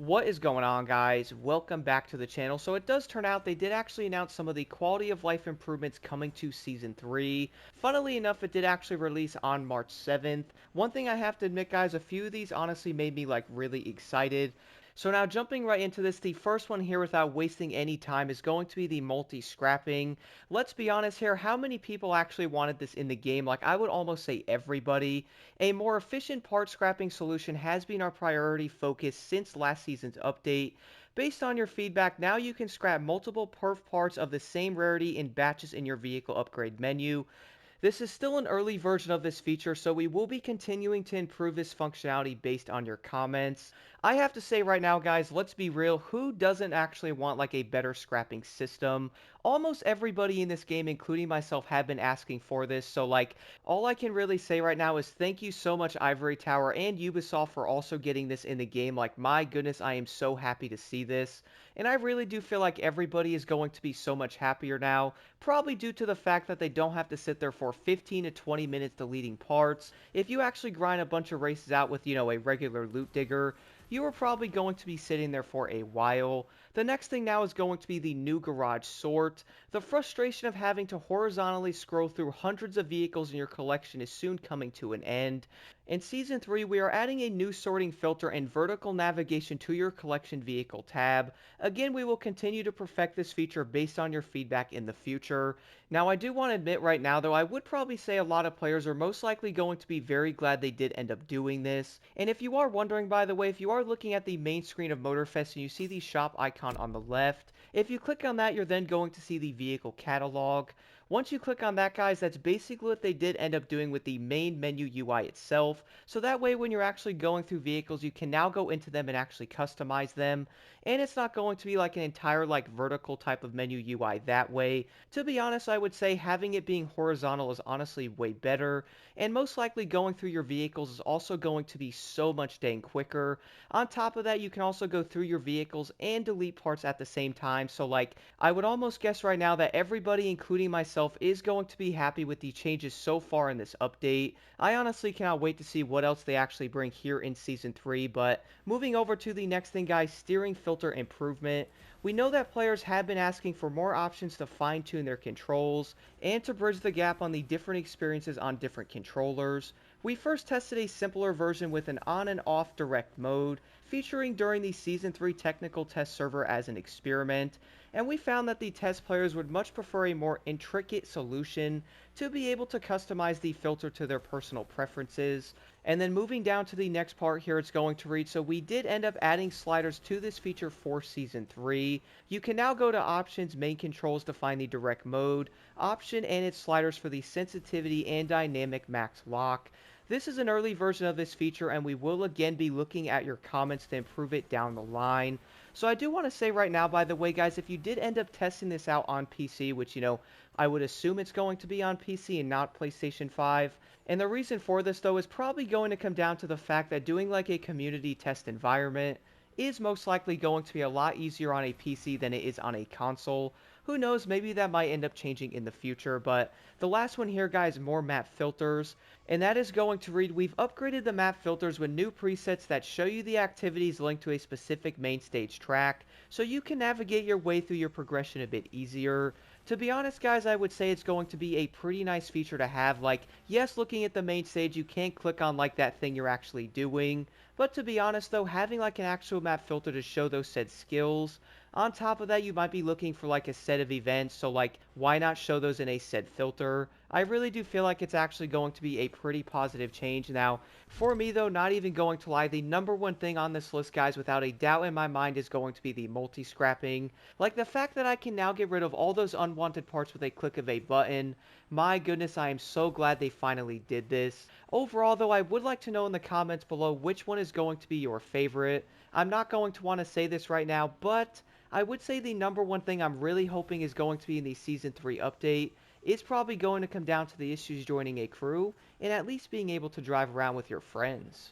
What is going on, guys? Welcome back to the channel. So it does turn out they did actually announce some of the quality of life improvements coming to Season 3. Funnily enough, it did actually release on March 7th. One thing I have to admit, guys, a few of these honestly made me like really excited. So now jumping right into this, the first one here without wasting any time is going to be the multi-scrapping. Let's be honest here, how many people actually wanted this in the game? Like I would almost say everybody. A more efficient part scrapping solution has been our priority focus since last season's update. Based on your feedback, now you can scrap multiple perf parts of the same rarity in batches in your vehicle upgrade menu. This is still an early version of this feature, so we will be continuing to improve this functionality based on your comments. I have to say right now, guys, let's be real, who doesn't actually want like a better scrapping system? Almost everybody in this game, including myself, have been asking for this, so like, all I can really say right now is thank you so much Ivory Tower and Ubisoft for also getting this in the game. Like, my goodness, I am so happy to see this. And I really do feel like everybody is going to be so much happier now, probably due to the fact that they don't have to sit there for 15 to 20 minutes deleting parts. If you actually grind a bunch of races out with, a regular loot digger, you are probably going to be sitting there for a while. The next thing now is going to be the new garage sort. The frustration of having to horizontally scroll through hundreds of vehicles in your collection is soon coming to an end. In Season 3, we are adding a new sorting filter and vertical navigation to your collection vehicle tab. Again, we will continue to perfect this feature based on your feedback in the future. Now, I do want to admit right now, though, I would probably say a lot of players are most likely going to be very glad they did end up doing this. And if you are wondering, by the way, if you are looking at the main screen of Motorfest and you see the shop icon on the left, if you click on that, you're then going to see the vehicle catalog. Once you click on that, guys, that's basically what they did end up doing with the main menu UI itself. So that way, when you're actually going through vehicles, you can now go into them and actually customize them. And it's not going to be like an entire like vertical type of menu UI that way. To be honest, I would say having it being horizontal is honestly way better. And most likely going through your vehicles is also going to be so much dang quicker. On top of that, you can also go through your vehicles and delete parts at the same time. So like, I would almost guess right now that everybody, including myself, is going to be happy with the changes so far in this update. I honestly cannot wait to see what else they actually bring here in Season 3, but moving over to the next thing, guys, steering filter improvement. We know that players have been asking for more options to fine-tune their controls and to bridge the gap on the different experiences on different controllers. We first tested a simpler version with an on and off direct mode, featuring during the Season 3 technical test server as an experiment, and we found that the test players would much prefer a more intricate solution to be able to customize the filter to their personal preferences. And then moving down to the next part here, it's going to read, so we did end up adding sliders to this feature for Season 3. You can now go to Options, Main Controls to find the direct mode, option and its sliders for the sensitivity and dynamic max lock. This is an early version of this feature, and we will again be looking at your comments to improve it down the line. So I do want to say right now, by the way, guys, if you did end up testing this out on PC, which, I would assume it's going to be on PC and not PlayStation 5. And the reason for this, though, is probably going to come down to the fact that doing like a community test environment is most likely going to be a lot easier on a PC than it is on a console. Who knows, maybe that might end up changing in the future, but the last one here, guys, more map filters, and that is going to read, we've upgraded the map filters with new presets that show you the activities linked to a specific main stage track, so you can navigate your way through your progression a bit easier. To be honest, guys, I would say it's going to be a pretty nice feature to have. Like, yes, looking at the main stage, you can't click on like that thing you're actually doing, but to be honest though, having like an actual map filter to show those said skills, on top of that, you might be looking for like a set of events, so like, why not show those in a said filter? I really do feel like it's actually going to be a pretty positive change. Now, for me though, not even going to lie, the number one thing on this list, guys, without a doubt in my mind is going to be the multi-scrapping. Like the fact that I can now get rid of all those unwanted parts with a click of a button. My goodness, I am so glad they finally did this. Overall though, I would like to know in the comments below which one is going to be your favorite. I'm not going to want to say this right now, but I would say the number one thing I'm really hoping is going to be in the Season 3 update is probably going to come down to the issues joining a crew and at least being able to drive around with your friends.